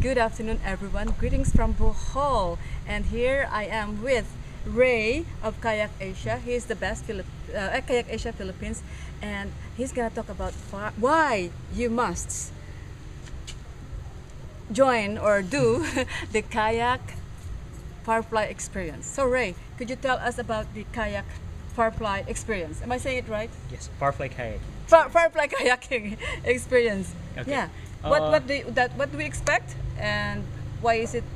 Good afternoon, everyone. Greetings from Bohol. And here I am with Ray of Kayakasia. He's the best at Kayakasia Philippines, and he's gonna talk about why you must join or do the kayak Firefly experience. So, Ray, could you tell us about the kayak Firefly experience? Am I saying it right? Yes, Firefly Kayaking. Firefly kayaking experience. Okay. Yeah. What do we expect, and why is it?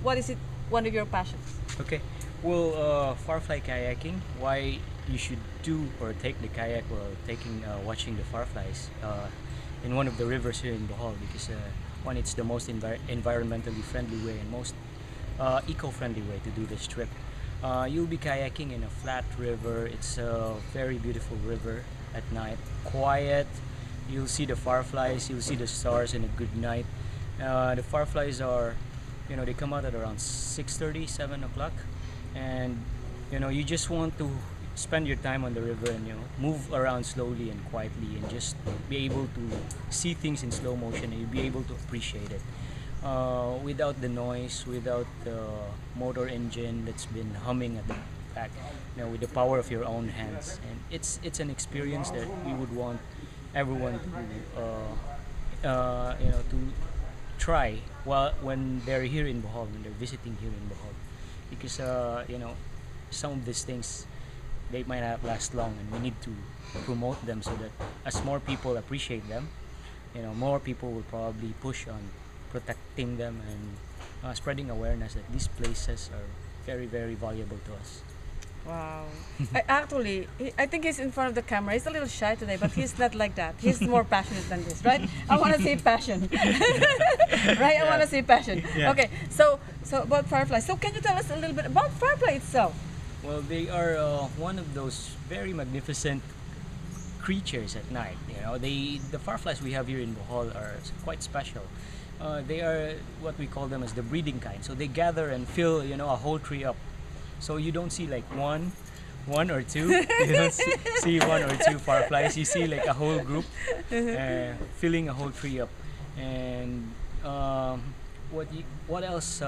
What is it? One of your passions? Okay. Well, Firefly Kayaking. Why you should do or take the kayak while watching the fireflies in one of the rivers here in Bohol, because one, it's the most environmentally friendly way and most eco-friendly way to do this trip. You'll be kayaking in a flat river. It's a very beautiful river at night, quiet. You'll see the fireflies, you'll see the stars in a good night. The fireflies are, they come out at around 6:30, 7 o'clock, and you just want to spend your time on the river and move around slowly and quietly and just be able to see things in slow motion, and you'll be able to appreciate it without the noise, without the motor engine that's been humming at the back, with the power of your own hands. And it's an experience that we would want everyone to try when they're here in Bohol, when they're visiting here in Bohol, because some of these things, they might not last long, and we need to promote them so that as more people appreciate them, more people will probably push on protecting them and spreading awareness that these places are very, very valuable to us. Wow. I think he's in front of the camera. He's a little shy today, but he's not like that. He's more passionate than this, right? I want to see passion. Right? I want to see passion. Yeah. Okay, so about Firefly. So can you tell us a little bit about Firefly itself? Well, they are one of those very magnificent creatures at night. The fireflies we have here in Bohol are quite special. They are what we call them as the breeding kind. So they gather and fill a whole tree up. So you don't see like one or two. You don't see one or two fireflies. You see like a whole group filling a whole tree up. And what else?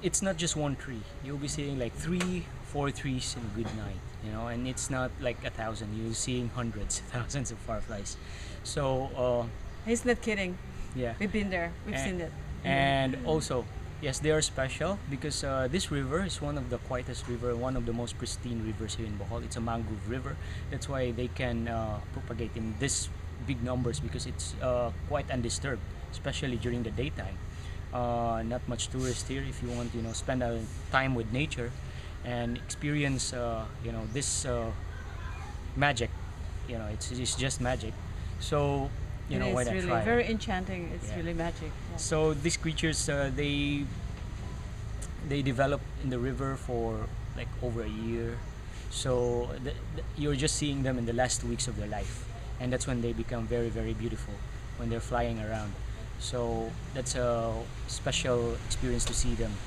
It's not just one tree. You'll be seeing like 3-4 trees in a good night. And it's not like 1,000. You're seeing hundreds, thousands of fireflies. So He's not kidding. yeah. We've been there. We've seen it. And also, yes, they are special because this river is one of the quietest river, one of the most pristine rivers here in Bohol. It's a mangrove river. That's why they can propagate in this big numbers, because it's quite undisturbed, especially during the daytime. Not much tourists here. If you want, spend a time with nature and experience, this magic. It's just magic. So why It's not really try? very enchanting. It's Yeah. really magic. Yeah. So these creatures, they develop in the river for like over a year. So you're just seeing them in the last 2 weeks of their life, and that's when they become very, very beautiful when they're flying around. So that's a special experience to see them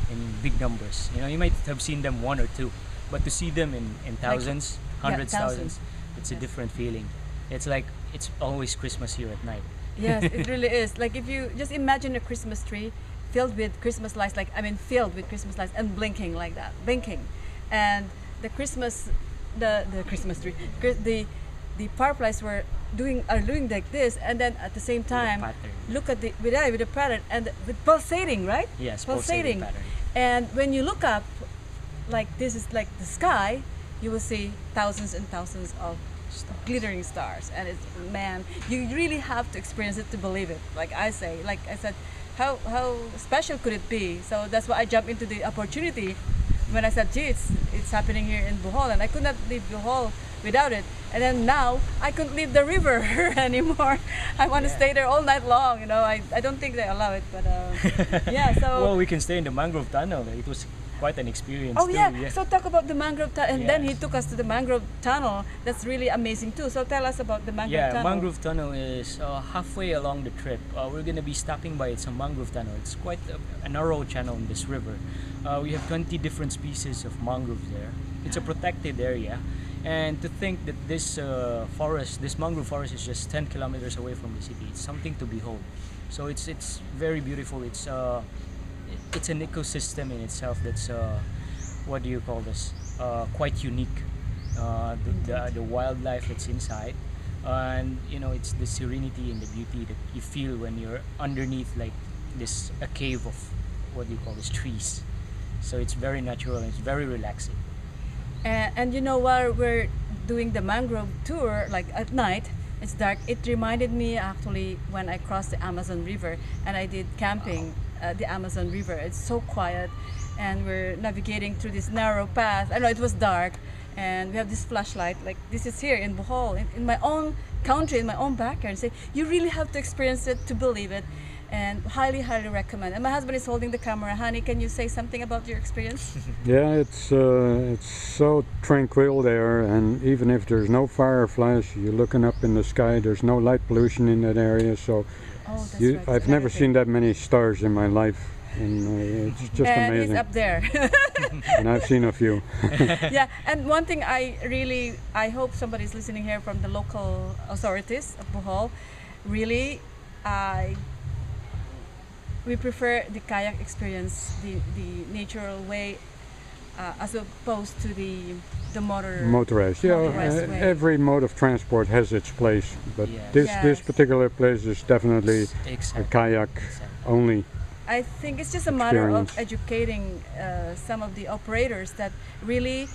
in big numbers. You might have seen them one or two, but to see them in thousands, hundreds, thousands. thousands, it's a Yeah. different feeling. It's like it's always Christmas here at night. Yes, it really is. Like if you just imagine a Christmas tree filled with Christmas lights, filled with Christmas lights and blinking like that, blinking, and the Christmas tree, the fireflies are doing like this, and then at the same time, pattern. look at with the pattern and with pulsating, right? Yes, Pulsating. pattern. And when you look up, like this is like the sky, you will see thousands and thousands of glittering stars, and you really have to experience it to believe it. Like I said, how special could it be? So that's why I jumped into the opportunity when I said, gee, it's happening here in Bohol, and I could not leave Bohol without it. And then now I couldn't leave the river anymore. I want to Yeah. stay there all night long. I don't think they allow it, but yeah. So Well, we can stay in the mangrove tunnel. It was quite an experience oh too. yeah. So talk about the mangrove tunnel, and then he Yes. took us to the mangrove tunnel. That's really amazing too. So tell us about the mangrove Yeah, tunnel. mangrove tunnel is halfway along the trip. We're gonna be stopping by some mangrove tunnel. It's quite a narrow channel in this river. We have 20 different species of mangroves there. It's a protected area, And to think that this forest, this mangrove forest, is just 10 kilometers away from the city, it's something to behold. So it's very beautiful. It's an ecosystem in itself that's what do you call this? Quite unique. The wildlife that's inside, and you know, it's the serenity and the beauty that you feel when you're underneath like this a cave of what do you call this, trees. So it's very natural and it's very relaxing. And you know, while we're doing the mangrove tour, like at night, it's dark. It reminded me actually when I crossed the Amazon River and I did camping the Amazon River. It's so quiet, and we're navigating through this narrow path. I know it was dark, and we have this flashlight. Like this is here in Bohol, in my own country, in my own backyard. Say you really have to experience it to believe it, and highly, highly recommend. And my husband is holding the camera. Honey, can you say something about your experience? Yeah, it's so tranquil there, and even if there's no fireflies, you're looking up in the sky. There's no light pollution in that area, so Oh, that's right. It's I've never another seen thing. that many stars in my life, and it's just And he's amazing. up there. And I've seen a few. Yeah, and one thing I hope somebody's listening here from the local authorities of Bohol. Really, we prefer the kayak experience, the natural way, as opposed to the Motorized, yeah. motorized way. Every mode of transport has its place, but Yes. this Yes. particular place is definitely a Exactly. kayak Exactly. only. I think it's just a matter of Experience. educating some of the operators that really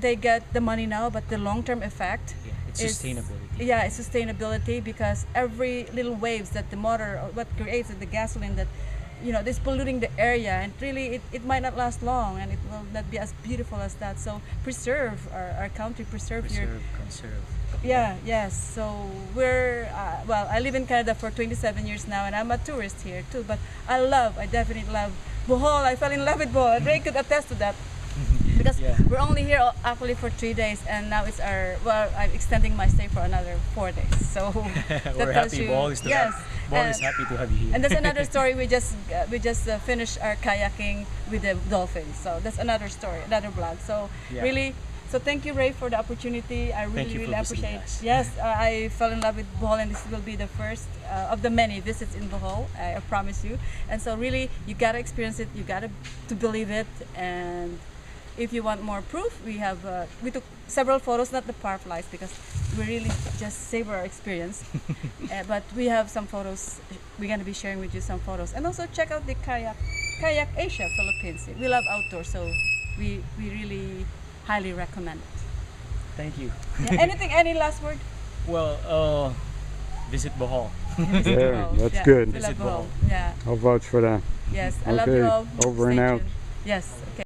they get the money now, but the long-term effect. Yeah, it's is- sustainability. Yeah, it's sustainability, because every little waves that the motor, what creates the gasoline that, you know, is polluting the area, and really it might not last long, and it will not be as beautiful as that. So preserve our country, preserve your. Preserve, conserve. Yeah, yes. So we're, well, I live in Canada for 27 years now, and I'm a tourist here too. But I definitely love Bohol. I fell in love with Bohol. Ray could attest to that. Because Yeah. we're only here actually for 3 days, and now it's I'm extending my stay for another 4 days. So that We're tells happy. you, Bohol is yes. Bohol is And- happy to have you here. And that's another story. We just finished our kayaking with the dolphins. So that's another story, another vlog. So Yeah. really, so thank you, Ray, for the opportunity. I Thank really, you for really visiting appreciate. us. Yes, I fell in love with Bohol, and this will be the first of the many visits in Bohol. I promise you. And so really, you gotta experience it. You gotta to believe it. And if you want more proof, we took several photos, not the fireflies, because we really just savor our experience. But we have some photos. We're gonna be sharing with you some photos, and also check out the Kayakasia Philippines. We love outdoors, so we really highly recommend it. Thank you. Yeah, any last word? Well, visit Bohol. Yeah, that's Yeah, good. we love Visit Bohol. Bohol. Yeah, I'll vouch for that. yes, I love you Okay, all. over Stay and out. tuned. Yes, okay.